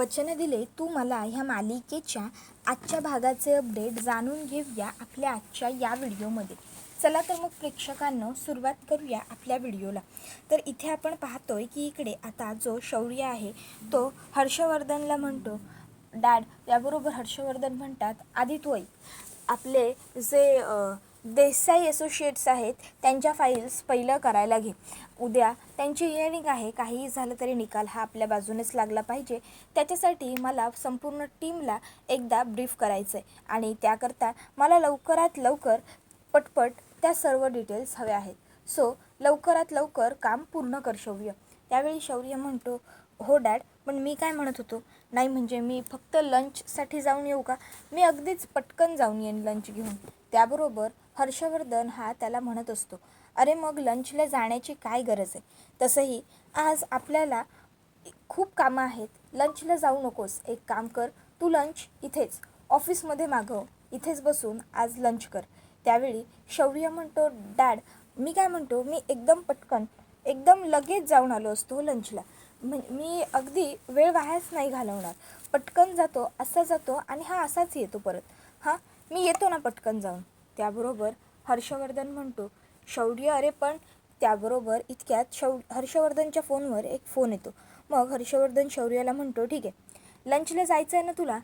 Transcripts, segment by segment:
वचन दिले तू मला ह्या मालिकेच्या आजच्या भागाचे अपडेट जाणून घेऊया आपल्या आजच्या या व्हिडिओमध्ये. चला तर मग प्रेक्षकांनो सुरुवात करूया आपल्या व्हिडिओला. तर इथे आपण पाहतोय की इकडे आता जो शौर्य आहे तो हर्षवर्धनला म्हणतो डॅड. याबरोबर हर्षवर्धन म्हणतात आधी तू ऐक, आपले जे देसाई असोसिएट्स आहेत त्यांच्या फाईल्स पहिलं करायला घे. उद्या त्यांची हिअरिंग आहे, काहीही झालं तरी निकाल हा आपल्या बाजूनेच लागला पाहिजे. त्याच्यासाठी मला संपूर्ण टीमला एकदा ब्रीफ करायचं आहे आणि त्याकरता मला लवकरात लवकर पटपट त्या सर्व डिटेल्स हव्या आहेत. सो लवकरात लवकर काम पूर्ण कर शौर्य. त्यावेळी शौर्य म्हणतो हो डॅड, पण मी काय म्हणत होतो, नाही म्हणजे मी फक्त लंचसाठी जाऊन येऊ का? मी अगदीच पटकन जाऊन येईन लंच घेऊन. त्याबरोबर हर्षवर्धन हा त्याला म्हणत असतो अरे मग लंचला जाण्याची काय गरज आहे? तसंही आज आपल्याला खूप कामं आहेत, लंचला जाऊ नकोस. एक काम कर, तू लंच इथेच ऑफिसमध्ये मागव, इथेच बसून आज लंच कर. त्यावेळी शौर्य म्हणतो डॅड मी काय म्हणतो, मी एकदम पटकन एकदम लगेच जाऊन आलो असतो लंचला. मी अगदी वेळ वायाच नाही घालवणार, पटकन जातो, असा जातो आणि हा असाच येतो परत. हां मी येतो ना पटकन जाऊन. त्याबरोबर हर्षवर्धन म्हणतो शौर्य अरे पण. त्याबरोबर इतक्यात हर्षवर्धनच्या फोनवर एक फोन येतो. मग हर्षवर्धन शौर्याला म्हणतो ठीक आहे, लंचला जायचं आहे ना तुला,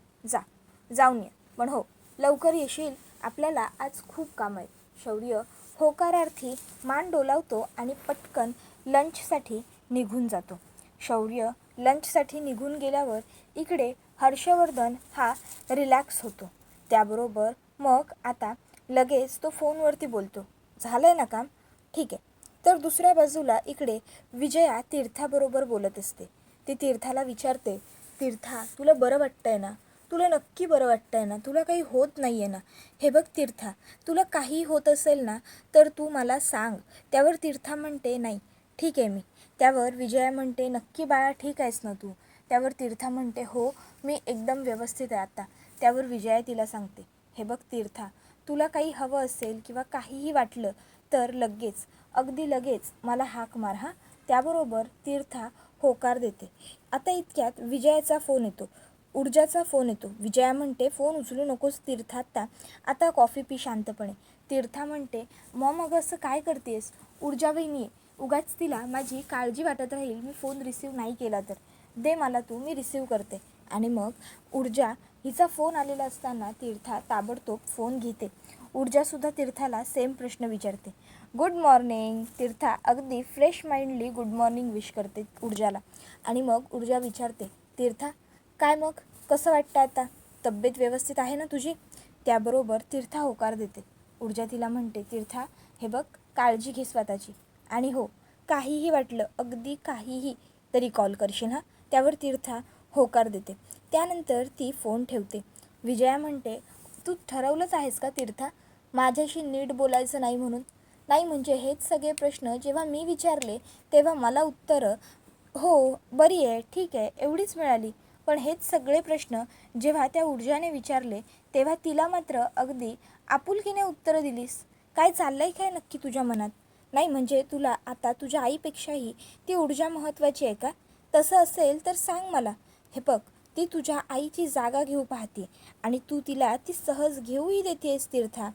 जाऊन ये, पण हो लवकर येशील, आपल्याला आज खूप काम आहे. शौर्य होकारार्थी मान डोलावतो आणि पटकन लंचसाठी निघून जातो. शौर्य लंचसाठी निघून गेल्यावर इकडे हर्षवर्धन हा रिलॅक्स होतो. त्याबरोबर मग आता लगेच तो फोनवरती बोलतो झालं आहे ना काम, ठीक आहे. तर दुसऱ्या बाजूला इकडे विजया तीर्थाबरोबर बोलत असते. ती तीर्थाला विचारते तीर्था तुला बरं वाटतं आहे ना, तुला नक्की बरं वाटतं आहे ना, तुला काही होत नाही आहे ना? हे बघ तीर्था, तुला काही होत असेल ना तर तू मला सांग. त्यावर तीर्था म्हणते नाही ठीक आहे मी. त्यावर विजया म्हणते नक्की बाळा ठीक आहेस ना तू? त्यावर तीर्था म्हणते हो मी एकदम व्यवस्थित आहे आता. त्यावर विजया तिला सांगते हे बघ तीर्था, तुला काही हवं असेल किंवा काहीही वाटलं तर लगेच अगदी लगेच मला हाक मार हां. त्याबरोबर तीर्था होकार देते. आता इतक्यात विजयाचा फोन येतो, ऊर्जाचा फोन येतो. विजया म्हणते फोन उचलू नकोस तीर्था, आता कॉफी पी शांतपणे. तीर्था म्हणते मॉम अगं असं काय करतेस, ऊर्जा वहिनी आहे, उगाच तिला माझी काळजी वाटत राहील मी फोन रिसीव नाही केला तर. दे मला तू, मी रिसीव करते. आणि मग ऊर्जा हिचा फोन आलेला असताना तीर्था ताबडतोब फोन घेते. ऊर्जासुद्धा तीर्थाला सेम प्रश्न विचारते. Good morning. तीर्था अगदी fresh mindly good morning wish करते ऊर्जाला. आणि मग ऊर्जा विचारते तीर्था काय मग कसं वाटतं आता, तब्येत व्यवस्थित आहे ना तुझी? त्याबरोबर तीर्था होकार देते. ऊर्जा तिला म्हणते तीर्था हे बघ काळजी घे स्वतःची, आणि हो काहीही वाटलं अगदी काहीही तरी कॉल करशील हां. त्यावर तीर्था होकार देते. त्यानंतर ती फोन ठेवते. विजया म्हणते तू ठरवलंच आहेस का तीर्था माझ्याशी नीट बोलायचं नाही म्हणून? नाही म्हणजे हेच सगळे प्रश्न जेव्हा मी विचारले तेव्हा मला उत्तरं हो बरी आहे ठीक आहे एवढीच मिळाली, पण हेच सगळे प्रश्न जेव्हा त्या ऊर्जाने विचारले तेव्हा तिला मात्र अगदी आपुलकीने उत्तरं दिलीस. काय चाललंय काय नक्की तुझ्या मनात? नाही म्हणजे तुला आता तुझ्या आईपेक्षाही ती ऊर्जा महत्त्वाची आहे का? तसं असेल तर सांग मला. हे बघ ती तुझ्या आईची जागा घेऊ पाहते आणि तू तिला ती सहज घेऊही देतेस तीर्था,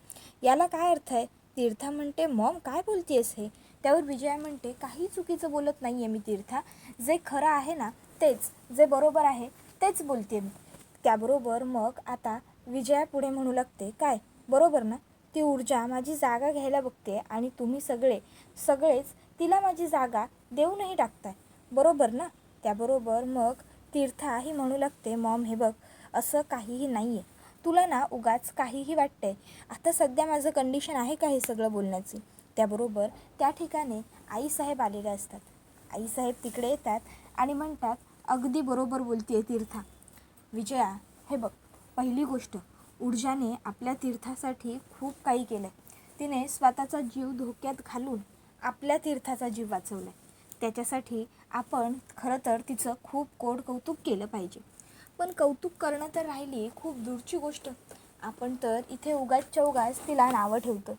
याला काय अर्थ आहे? तीर्था म्हणते मॉम काय बोलतेस हे? त्यावर विजया म्हणते काही चुकीचं बोलत नाही आहे मी तीर्था, जे खरं आहे ना तेच, जे बरोबर आहे तेच बोलते मी. त्याबरोबर मग आता विजया पुढे म्हणू लागते काय बरोबर ना, ती ऊर्जा माझी जागा घ्यायला बघते आणि तुम्ही सगळेच तिला माझी जागा देऊनही टाकताय, बरोबर ना? त्याबरोबर मग तीर्था ही म्हणू लागते मॉम हे बघ असं काहीही नाही आहे, तुला ना उगाच काहीही वाटतंय. आता सध्या माझं कंडिशन आहे का हे सगळं बोलण्याची? त्याबरोबर त्या ठिकाणी आईसाहेब आलेले असतात. आईसाहेब तिकडे येतात आणि म्हणतात अगदी बरोबर बोलते तीर्था. विजया हे बघ पहिली गोष्ट, ऊर्जाने आपल्या तीर्थासाठी खूप काही केलं आहे. तिने स्वतःचा जीव धोक्यात घालून आपल्या तीर्थाचा जीव वाचवला आहे. त्याच्यासाठी आपण खरं तर तिचं खूप कौतुक केलं पाहिजे. पण कौतुक करणं तर राहिली खूप दूरची गोष्ट, आपण तर इथे उगाचच्या उगाच तिला नावं ठेवतो,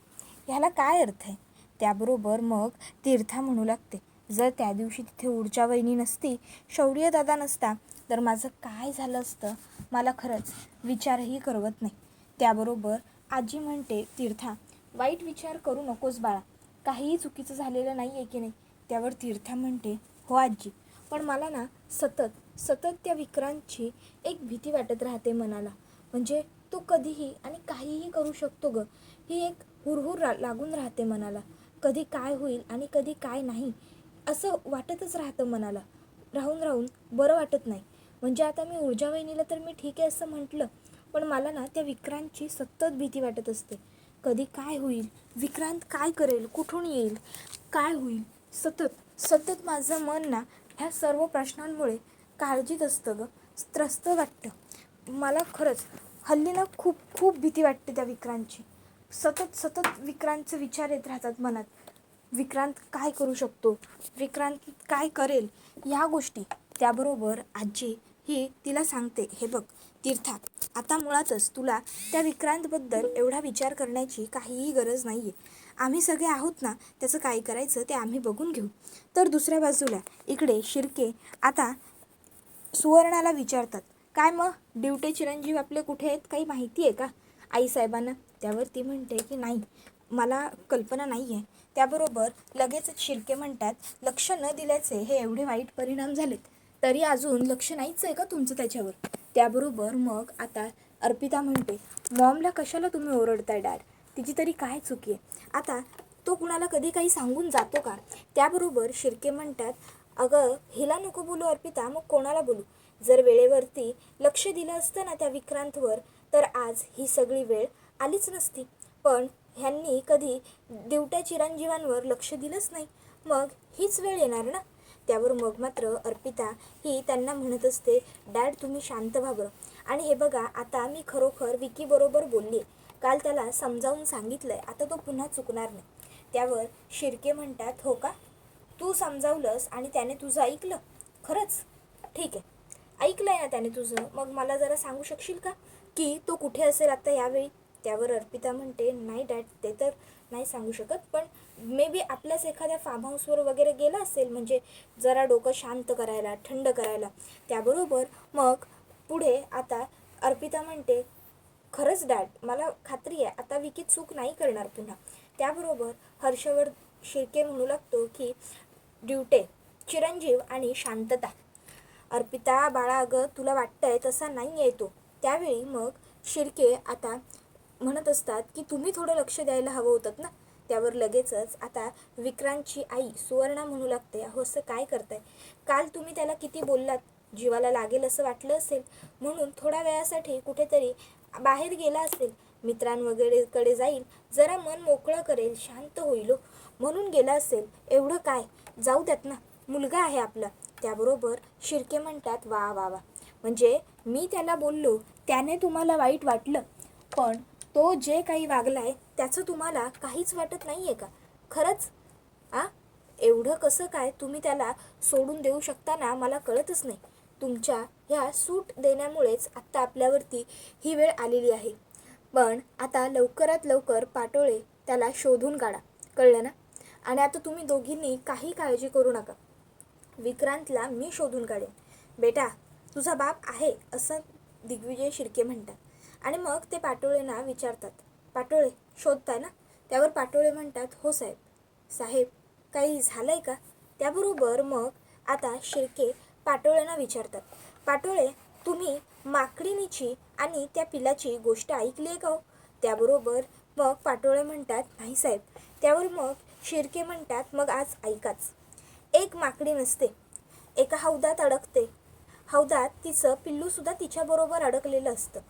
ह्याला काय अर्थ आहे? त्याबरोबर मग तीर्था म्हणू लागते जर त्या दिवशी तिथे ऊर्जा वहिनी नसती, शौर्यदादा नसता, तर माझं काय झालं असतं मला खरंच विचारही करवत नाही. त्याबरोबर आजी म्हणते, तीर्था वाईट विचार करू नकोस बाळा, काहीही चुकीचं झालेलं नाही आहे की नाही. त्यावर तीर्था म्हणते, हो आजी, पण मला ना सतत त्या विक्रांतची एक भीती वाटत राहते मनाला. म्हणजे तो कधीही आणि काहीही करू शकतो ग, ही एक हुरहुर लागून राहते मनाला. कधी काय होईल आणि कधी काय नाही असं वाटतच राहतं मनाला. राहून राहून बरं वाटत नाही. म्हणजे आता मी ऊर्जा वहिनीला तर मी ठीक आहे असं म्हटलं, पण मला ना त्या विक्रांतची सतत भीती वाटत असते. कधी काय होईल, विक्रांत काय करेल, कुठून येईल, काय होईल, सतत माझं मन ना ह्या सर्व प्रश्नांमुळे काळजीत असतं ग, त्रस्त वाटतं मला खरंच. हल्ली ना खूप भीती वाटते त्या विक्रांतची. सतत विक्रांतचे विचार येत राहतात मनात. विक्रांत काय करू शकतो, विक्रांत काय करेल, ह्या गोष्टी. त्याबरोबर आजी ही तिला सांगते, हे बघ तीर्था, आता मुळातच तुला त्या विक्रांतबद्दल एवढा विचार करण्याची काहीही गरज नाही आहे. आम्ही सगळे आहोत ना, त्याचं काय करायचं ते आम्ही बघून घेऊ. तर दुसऱ्या बाजूला इकडे शिर्के आता सुवर्णाला विचारतात, काय मग ड्युटे चिरंजीव आपले कुठे आहेत, काही माहिती आहे का आईसाहेबांना. त्यावर ती म्हणते की नाही, मला कल्पना नाही आहे. त्याबरोबर लगेचच शिर्के म्हणतात, लक्ष न दिल्याचे हे एवढे वाईट परिणाम झालेत, तरी अजून लक्ष नाहीच आहे का तुमचं त्याच्यावर. त्याबरोबर मग आता अर्पिता म्हणते, मॉमला कशाला तुम्ही ओरडताय डॅड, तिची तरी काय चुकी आहे. आता तो कुणाला कधी काही सांगून जातो का. त्याबरोबर शिर्के म्हणतात, अगं हिला नको बोलू अर्पिता, मग कोणाला बोलू. जर वेळेवरती लक्ष दिलं असतं ना त्या विक्रांतवर, तर आज ही सगळी वेळ आलीच नसती. पण ह्यांनी कधी ड्युट्या चिरंजीवांवर लक्ष दिलंच नाही, मग हीच वेळ येणार ना. त्यावर मग मात्र अर्पिता ही त्यांना म्हणत असते, डॅड तुम्ही शांत व्हा बरं. आणि हे बघा, आता मी खरोखर विकीबरोबर बोलली, काल त्याला समजावून सांगितलंय, आता तो पुन्हा चुकणार नाही. त्यावर शिर्के म्हणतात, हो का, तू समजावलंस आणि त्याने तुझं ऐकलं, खरंच ठीक आहे, ऐकलंय ना त्याने तुझं, मग मला जरा सांगू शकशील का की तो कुठे असेल आता यावेळी. त्यावर अर्पिता म्हणते, नाही डॅड, ते तर नाही सांगू शकत, पण मे बी आपल्याच एखाद्या फार्म हाऊसवर वगैरे गेला असेल, म्हणजे जरा डोकं शांत करायला, थंड करायला. त्याबरोबर मग पुढे आता अर्पिता म्हणते, खरंच डॅड, मला खात्री आहे आता विकी चूक नाही करणार पुन्हा. त्याबरोबर शिर्के म्हणू लागतो की ड्युटे चिरंजीव आणि शांतता. अर्पिता बाळा, अगं तुला वाटतंय तसा नाही आहे तो. त्यावेळी मग शिर्के आता म्हणत असतात की तुम्ही थोडं लक्ष द्यायला हवं होतं ना. त्यावर लगेचच आता विक्रांतची आई सुवर्णा म्हणू लागते, अहो असं काय करताय, काल तुम्ही त्याला किती बोललात, जीवाला लागेल असं वाटलं असेल म्हणून थोड्या वेळासाठी कुठेतरी बाहेर गेला असेल, मित्रांवगैरेकडे जाईल, जरा मन मोकळं करेल, शांत होईल म्हणून गेला असेल, एवढं काय, जाऊ द्यात ना, मुलगा आहे आपला. त्याबरोबर शिर्के म्हणतात, वा वा वा, म्हणजे मी त्याला बोललो त्याने तुम्हाला वाईट वाटलं, पण तो जे काही वागलाय त्याचं तुम्हाला काहीच वाटत नाही आहे का, खरंच एवढं कसं काय तुम्ही त्याला सोडून देऊ शकता ना, मला कळतच नाही. तुमच्या ह्या सूट देण्यामुळेच आत्ता आपल्यावरती ही वेळ आलेली आहे. पण आता लवकरात लवकर पाटोळे त्याला शोधून काढा, कळलं ना. आणि आता तुम्ही दोघींनी काही काळजी करू नका, विक्रांतला मी शोधून काढेन. बेटा तुझा बाप आहे असं दिग्विजय शिर्के म्हणतात. आणि मग ते पाटोळेंना विचारतात, पाटोळे शोधताय ना. त्यावर पाटोळे म्हणतात, हो साहेब. साहेब काही झालंय का. त्याबरोबर मग आता शिर्के पाटोळेंना विचारतात, पाटोळे तुम्ही माकडीनीची आणि त्या पिलाची गोष्ट ऐकली आहे का हो. त्याबरोबर मग पाटोळे म्हणतात, नाही साहेब. त्यावर मग शिर्के म्हणतात, मग आज ऐकाच. एक माकडी नसते, एका हौदात अडकते, हौदात तिचं पिल्लूसुद्धा तिच्याबरोबर अडकलेलं असतं,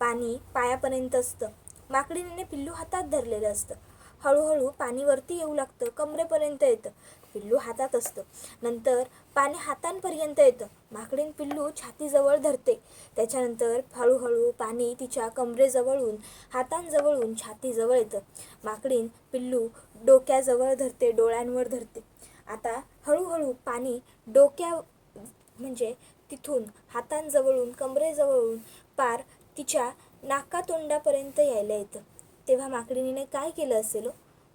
पाणी पायापर्यंत असतं, माकडीने पिल्लू हातात धरलेलं असतं, हळूहळू पाणी वरती येऊ लागतं, कमरेपर्यंत येतं, पिल्लू हातात असतं, नंतर पाणी हातांपर्यंत येतं, माकडीन पिल्लू छातीजवळ धरते, त्याच्यानंतर हळूहळू पाणी तिच्या कमरेजवळून हातांजवळून छातीजवळ येतं, माकडीन पिल्लू डोक्याजवळ धरते, डोळ्यांवर धरते. आता हळूहळू पाणी म्हणजे तिथून हातांजवळून कमरेजवळून पार तिच्या नाकातोंडापर्यंत यायला येतं. तेव्हा माकडीने काय केलं असेल.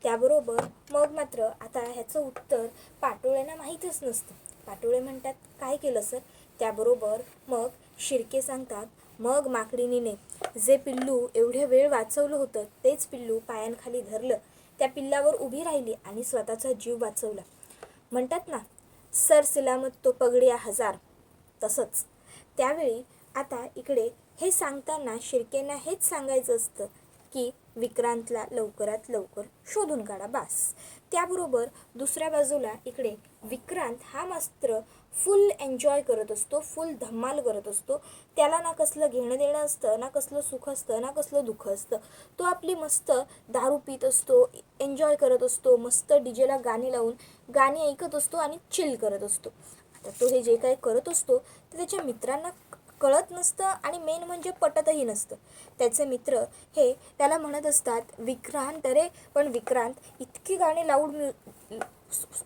त्याबरोबर मग मात्र आता ह्याचं उत्तर पाटोळ्यांना माहीतच नसतं. पाटोळे म्हणतात, काय केलं सर. त्याबरोबर मग शिर्के सांगतात, मग माकडीनीने जे पिल्लू एवढे वेळ वाचवलं होतं तेच पिल्लू पायांखाली धरलं, त्या पिल्लावर उभी राहिली आणि स्वतःचा जीव वाचवला. म्हणतात ना, सर सलामत तो पगड्या हजार, तसंच. त्यावेळी आता इकडे हे सांगताना शिर्केंना हेच सांगायचं असतं की विक्रांतला लवकरात लवकर शोधून काढा, बास. त्याबरोबर दुसऱ्या बाजूला इकडे विक्रांत हा मात्र फुल एन्जॉय करत असतो, फुल धमाल करत असतो. त्याला ना कसलं घेणं देणं असतं, ना कसलं सुख असतं, ना कसलं दुःख असतं. तो आपली मस्त दारू पित असतो, एन्जॉय करत असतो, मस्त डीजेला गाणी लावून गाणी ऐकत असतो आणि चिल करत असतो. आता तो हे जे काही करत असतो ते त्याच्या मित्रांना कळत नसतं आणि मेन म्हणजे पटतही नसतं. त्याचे मित्र हे त्याला म्हणत असतात, विक्रांत, अरे पण विक्रांत इतकी गाणी लाऊड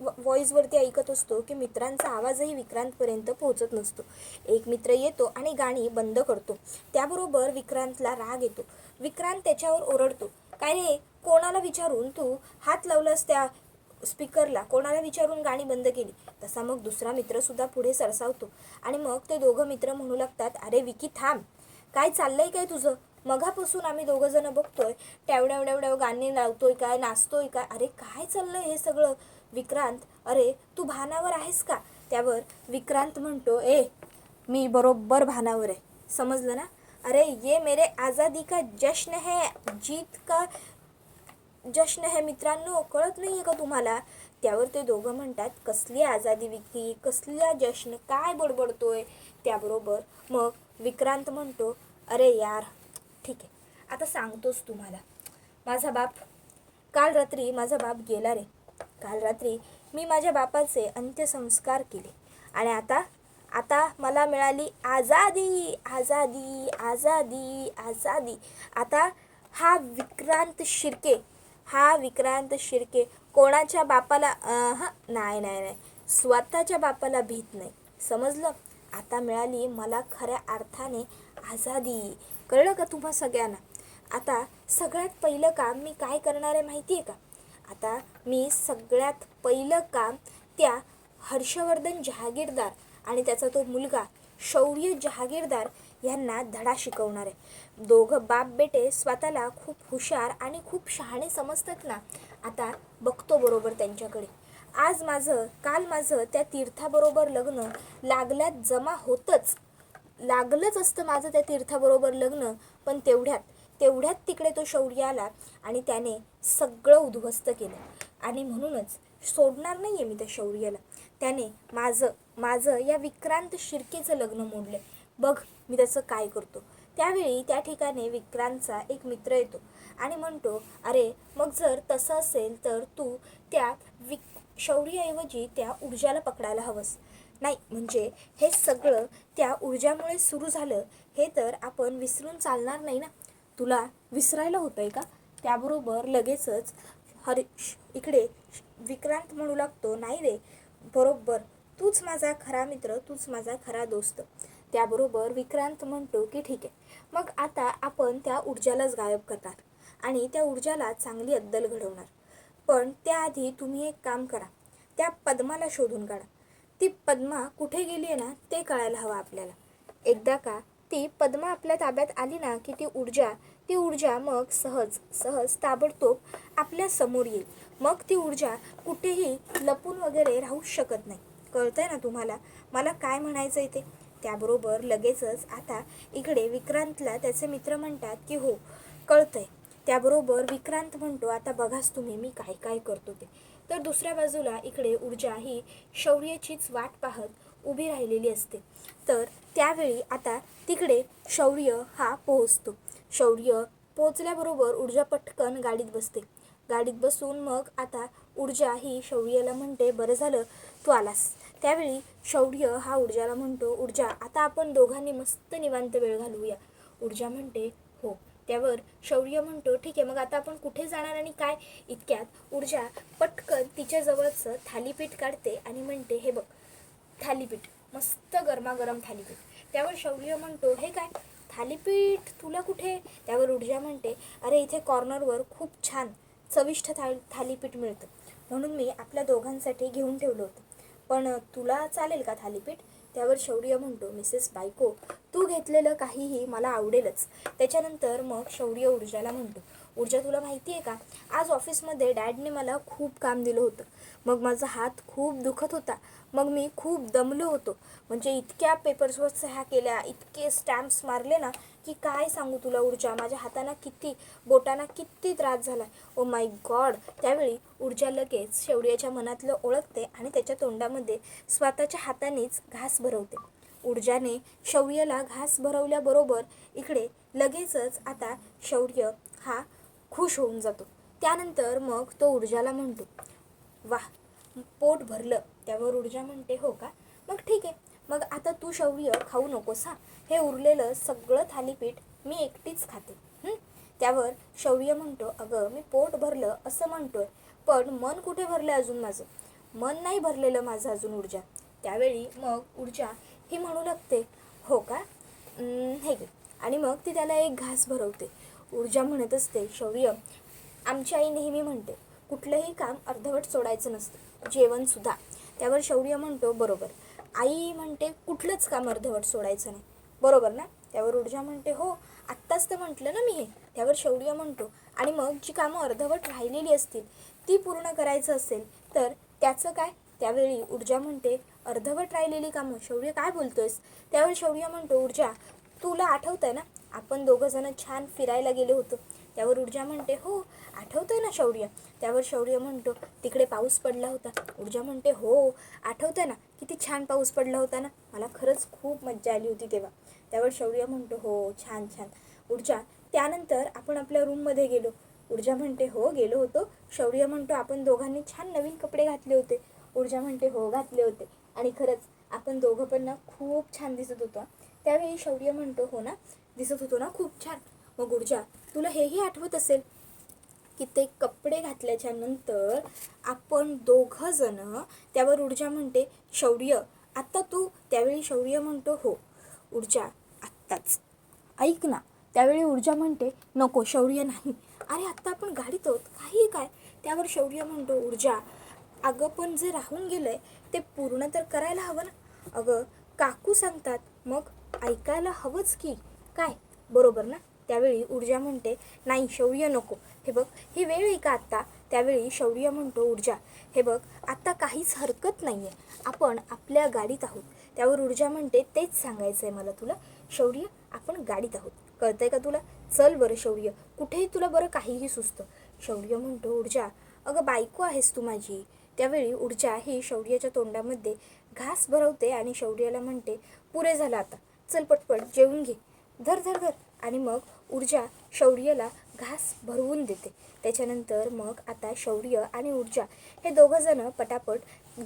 व्हॉईसवरती ऐकत असतो की मित्रांचा आवाजही विक्रांतपर्यंत पोहोचत नसतो. एक मित्र येतो आणि गाणी बंद करतो. त्याबरोबर विक्रांतला राग येतो. विक्रांत त्याच्यावर ओरडतो, काय रे, कोणाला विचारून तू हात लावलास त्या स्पीकरला, कोणाला विचारून गाणी बंद केली? तसा मग दुसरा मित्रसुद्धा पुढे सरसावतो आणि मग ते दोघं मित्र म्हणू लागतात, अरे विकी थांब, काय चाललंय काय तुझं? मघापासून आम्ही दोघं जण बघतोय, टॅवड्याव गाणी लावतोय काय, नाचतोय काय, अरे काय चाललंय हे सगळं? विक्रांत, अरे तू भानावर आहेस का? त्यावर विक्रांत म्हणतो, मी बरोबर भानावर आहे, समजलं ना? अरे ये मेरे आज़ादी का जश्न है, जीत का जश्न है मित्रांनो, कळत नाही आहे का तुम्हाला? त्यावर ते दोघं म्हणतात, कसली आझादी विकी, कसला जश्न, काय बडबडतोय? त्याबरोबर मग विक्रांत म्हणतो, अरे यार ठीक आहे, आता सांगतोच तुम्हाला. काल रात्री माझा बाप गेला रे. काल रात्री मी माझ्या बापाचे अंत्यसंस्कार केले आणि आता मला मिळाली आझादी, आझादी, आझादी, आझादी. आता हा विक्रांत शिर्के कोणाच्या बापाला नाही, स्वतःच्या बापाला भीत नाही, समजलं? आता मिळाली मला खऱ्या अर्थाने आझादी. कळलं का तुम्हा सगळ्यांना? आता सगळ्यात पहिलं काम मी काय करणार आहे माहिती आहे का? आता मी सगळ्यात पहिलं काम त्या हर्षवर्धन जहागीरदार आणि त्याचा तो मुलगा शौर्य जहागीरदार यांना धडा शिकवणार आहे. दोघं बाप बेटे स्वतःला खूप हुशार आणि खूप शहाणे समजतात ना. आता बघतो बरोबर त्यांच्याकडे. काल माझं त्या तीर्थाबरोबर लग्न लागलंच असतं माझं त्या तीर्थाबरोबर लग्न, पण तेवढ्यात तिकडे तो शौर्य आला आणि त्याने सगळं उद्ध्वस्त केलं. आणि म्हणूनच सोडणार नाही आहे मी त्या शौर्याला. त्याने माझं या विक्रांत शिर्केचं लग्न मोडलं. बघ मी त्याचं काय करतो. त्यावेळी त्या ठिकाणी विक्रांतचा एक मित्र येतो आणि म्हणतो, अरे मग जर तसं असेल तर तू त्या शौर्याऐवजी त्या ऊर्जाला पकडायला हवंस. नाही म्हणजे हे सगळं त्या ऊर्जामुळे सुरू झालं हे तर आपण विसरून चालणार नाही ना. तुला विसरायला होतंय का? त्याबरोबर लगेचच इकडे विक्रांत म्हणू लागतो, नाही रे, बरोबर, तूच माझा खरा मित्र, तूच माझा खरा दोस्त. त्याबरोबर विक्रांत म्हणतो की ठीक आहे, मग आता आपण त्या ऊर्जालाच गायब करणार आणि त्या ऊर्जाला चांगली अद्दल घडवणार. पण त्याआधी तुम्ही एक काम करा, त्या पद्माला शोधून काढा. ती पद्मा कुठे गेली आहे ना ते कळायला हवं आपल्याला. एकदा का ती पद्मा आपल्या ताब्यात आली ना की ती ऊर्जा मग सहज ताबडतोब आपल्या समोर येईल. मग ती ऊर्जा कुठेही लपून वगैरे राहू शकत नाही. कळतंय ना तुम्हाला मला काय म्हणायचं आहे ते? त्याबरोबर लगेचच आता इकडे विक्रांतला त्याचे मित्र म्हणतात की हो कळतंय. त्याबरोबर विक्रांत म्हणतो, आता बघाच तुम्ही मी काय काय करतो ते. तर दुसऱ्या बाजूला इकडे ऊर्जा ही शौर्याचीच वाट पाहत उभी राहिलेली असते. तर त्यावेळी आता तिकडे शौर्य हा पोहोचतो. शौर्य पोहोचल्याबरोबर ऊर्जा पटकन गाडीत बसते. गाडीत बसून मग आता ऊर्जा ही शौर्याला म्हणते, बरं झालं तू आलास. त्यावेळी शौर्य हा ऊर्जाला म्हणतो, ऊर्जा आता आपण दोघांनी मस्त निवांत वेळ घालवूया. ऊर्जा म्हणते हो. त्यावर शौर्य म्हणतो, ठीक आहे, मग आता आपण कुठे जाणार आणि काय? इतक्यात ऊर्जा पटकन तिच्याजवळचं थालीपीठ काढते आणि म्हणते, हे बघ थालीपीठ, मस्त गरमागरम थालीपीठ. त्यावर शौर्य म्हणतो, हे काय थालीपीठ तुला कुठे? त्यावर ऊर्जा म्हणते, अरे इथे कॉर्नरवर खूप छान चविष्ट थालीपीठ मिळतं, म्हणून मी आपल्या दोघांसाठी घेऊन ठेवलं होतं. पण तुला चालेल का थालीपीठ? त्यावर शौर्य म्हणतो, मिसेस बायको, तू घेतलेलं काहीही मला आवडेलच. त्याच्यानंतर मग शौर्य ऊर्जाला म्हणतो, ऊर्जा तुला माहिती आहे का, आज ऑफिसमध्ये डॅडने मला खूप काम दिलं होतं. मग माझा हात खूप दुखत होता. मग मी खूप दमलो होतो. म्हणजे इतक्या पेपर्सवर सह्या केल्या, इतके स्टॅम्प्स मारले ना, की काय सांगू तुला ऊर्जा, माझ्या हातांना बोटांना किती त्रास झाला. Oh my God. त्यावेळी ऊर्जा लगेच शौर्याच्या मनातलं ओळखते आणि त्याच्या तोंडामध्ये स्वतःच्या हातानेच घास भरवते. ऊर्जाने शौर्याला घास भरवल्याबरोबर इकडे लगेचच आता शौर्य हा खुश होऊन जातो. त्यानंतर मग तो ऊर्जाला म्हणतो, वाह, पोट भरलं. त्यावर ऊर्जा म्हणते, हो का, मग ठीक आहे. मग आता तू शौर्य खाऊ नकोस हा, हे उरलेलं सगळं थालीपीठ मी एकटीच खाते. त्यावर शौर्य म्हणतो, अगं मी पोट भरलं असं म्हणतोय, पण मन कुठे भरलं अजून माझं, मन नाही भरलेलं माझं अजून ऊर्जा. त्यावेळी मग ऊर्जा ही म्हणू लागते, हो का, हे घे. आणि मग ती त्याला एक घास भरवते. ऊर्जा म्हणत असते, शौर्य, आमची आई नेहमी म्हणते, कुठलंही काम अर्धवट सोडायचं नसतं, जेवणसुद्धा. त्यावर शौर्य म्हणतो, बरोबर, आई म्हणते कुठलंच काम अर्धवट सोडायचं नाही, बरोबर ना. त्यावर ऊर्जा म्हणते, हो, आत्ताच तर म्हटलं ना मी हे. त्यावर शौर्य म्हणतो, आणि मग जी कामं अर्धवट राहिलेली असतील ती पूर्ण करायचं असेल तर त्याचं काय. त्यावेळी ऊर्जा म्हणते, अर्धवट राहिलेली कामं, शौर्य काय बोलतोयस. त्यावेळी शौर्य म्हणतो, ऊर्जा, तुला आठवतंय ना, आपण दोघंजणं छान फिरायला गेलो होतो. त्यावर ऊर्जा म्हणते, हो आठवतंय ना शौर्य. त्यावर शौर्य म्हणतो, तिकडे पाऊस पडला होता. ऊर्जा म्हणते, हो आठवतंय ना, किती छान पाऊस पडला होता ना, मला खरंच खूप मज्जा आली होती तेव्हा. त्यावर शौर्य म्हणतो, हो छान छान. ऊर्जा, त्यानंतर आपण आपल्या रूममध्ये गेलो. ऊर्जा म्हणते, हो गेलो होतो. शौर्य म्हणतो, आपण दोघांनी छान नवीन कपडे घातले होते. ऊर्जा म्हणते, हो घातले होते, आणि खरंच आपण दोघं पण ना खूप छान दिसत होतो. त्यावेळी शौर्य म्हणतो, हो ना, दिसत होतो ना खूप छान. मग ऊर्जा, तुला हेही आठवत असेल की ते कपडे घातल्याच्या नंतर आपण दोघं जण. त्यावर ऊर्जा म्हणते, शौर्य आत्ता तू. त्यावेळी शौर्य म्हणतो, हो. ऊर्जा, आत्ताच, ऐक ना. त्यावेळी ऊर्जा म्हणते, नको शौर्य नाही, अरे आत्ता आपण गाडीत आहोत, काही काय. त्यावर शौर्य म्हणतो, ऊर्जा, अगं पण जे राहून गेलंय ते पूर्ण तर करायला हवं ना. अगं काकू सांगतात, मग ऐकायला हवंच की, काय, बरोबर ना. त्यावेळी ऊर्जा म्हणते, नाही शौर्य नको, हे बघ ही वेळ आहे का आत्ता. त्यावेळी शौर्य म्हणतो, ऊर्जा हे बघ आत्ता काहीच हरकत नाही आहे, आपण आपल्या गाडीत आहोत. त्यावर ऊर्जा म्हणते, तेच सांगायचं आहे मला तुला शौर्य, आपण गाडीत आहोत, कळतंय का तुला. चल बरं शौर्य, कुठेही तुला बरं काहीही सुचतं. शौर्य म्हणतो, ऊर्जा अगं बायको आहेस तू माझी. त्यावेळी ऊर्जा ही शौर्याच्या तोंडामध्ये घास भरवते आणि शौर्याला म्हणते, पुरे झालं आता, चल पटपट जेवून घे, धर धर धर. आणि मग ऊर्जा शौर्याला घास भरवून देते. त्याच्यानंतर मग आता शौर्य आणि ऊर्जा हे दोघं जण पटापट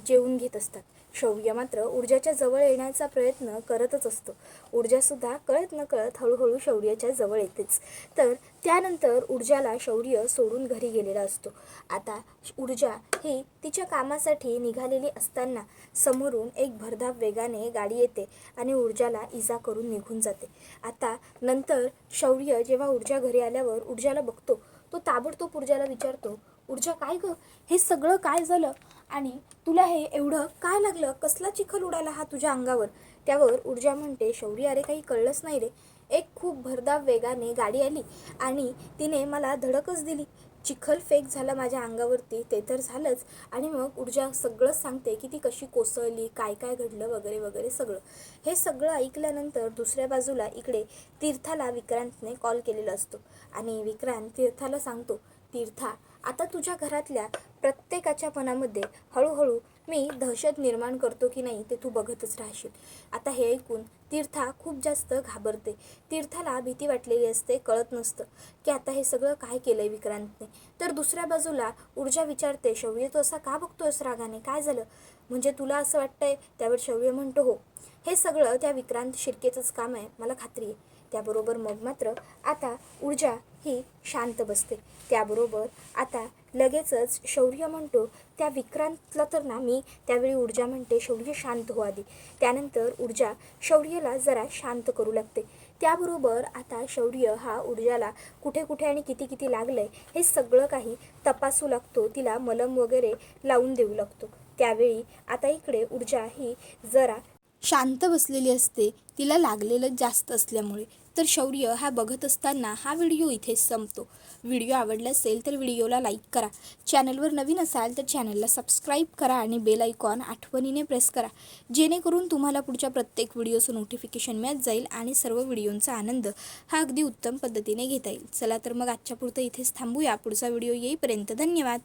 जेवून घेत असतात. शौर्य मात्र ऊर्जाच्या जवळ येण्याचा प्रयत्न करतच असतो. ऊर्जासुद्धा कळत न कळत हळूहळू शौर्याच्या जवळ येतेच. तर त्यानंतर ऊर्जाला शौर्य सोडून घरी गेलेला असतो. आता ऊर्जा ही तिच्या कामासाठी निघालेली असताना समोरून एक भरधाव वेगाने गाडी येते आणि ऊर्जाला इजा करून निघून जाते. आता नंतर शौर्य जेव्हा ऊर्जा घरी आल्यावर ऊर्जाला बघतो, तो ताबडतोब ऊर्जाला विचारतो, ऊर्जा काय गं, हे सगळं काय झालं, आणि तुला हे एवढं काय लागलं, कसला चिखल उडाला हा तुझ्या अंगावर. त्यावर ऊर्जा म्हणते, शौर्य अरे काही कळलंच नाही रे, एक खूप भरधाव वेगाने गाडी आली आणि तिने मला धडकच दिली, चिखल फेक झाला माझ्या अंगावरती, ते तर झालंच. आणि मग ऊर्जा सगळंच सांगते की ती कशी कोसळली, काय काय घडलं वगैरे वगैरे सगळं. हे सगळं ऐकल्यानंतर दुसऱ्या बाजूला इकडे तीर्थाला विक्रांतने कॉल केलेला असतो आणि विक्रांत तीर्थाला सांगतो, तीर्था आता तुझ्या घरातल्या प्रत्येकाच्या मनामध्ये हळूहळू मी दहशत निर्माण करतो की नाही ते तू बघतच राहशील. आता हे ऐकून तीर्था खूप जास्त घाबरते. तीर्थाला भीती वाटलेली असते, कळत नसतं की आता हे सगळं काय केलंय विक्रांतने. तर दुसऱ्या बाजूला ऊर्जा विचारते, शौर्य तू असा का बघतोयस रागाने, काय झालं, म्हणजे तुला असं वाटतंय. त्यावर शौर्य म्हणतो, हो हे सगळं त्या विक्रांत शिर्केचंच काम आहे, मला खात्री आहे. त्याबरोबर मग मात्र आता ऊर्जा ही शांत बसते. त्याबरोबर आता लगेचच शौर्य म्हणतो, त्या विक्रांतला तर ना मी. त्यावेळी ऊर्जा म्हणते, शौर्य शांत हो आधी. त्यानंतर ऊर्जा शौर्यला जरा शांत करू लागते. त्याबरोबर आता शौर्य हा ऊर्जाला कुठे कुठे आणि किती किती लागलंय हे सगळं काही तपासू लागतो, तिला मलम वगैरे लावून देऊ लागतो. त्यावेळी आता इकडे ऊर्जा ही जरा शांत बसलेली असते, तिला लागलेलं जास्त असल्यामुळे. तर शौर्य हा बघत असताना हा व्हिडिओ इथेच संपतो. व्हिडिओ आवडला असेल तर व्हिडिओला लाईक करा. चॅनलवर नवीन असाल तर चॅनलला सबस्क्राईब करा आणि बेल आयकॉन आठवणीने प्रेस करा, जेणेकरून तुम्हाला पुढच्या प्रत्येक व्हिडिओचं नोटिफिकेशन मिळत जाईल आणि सर्व व्हिडिओंचा आनंद हा अगदी उत्तम पद्धतीने घेता येईल. चला तर मग आजच्या पुरतं इथेच थांबूया. पुढचा व्हिडिओ येईपर्यंत धन्यवाद.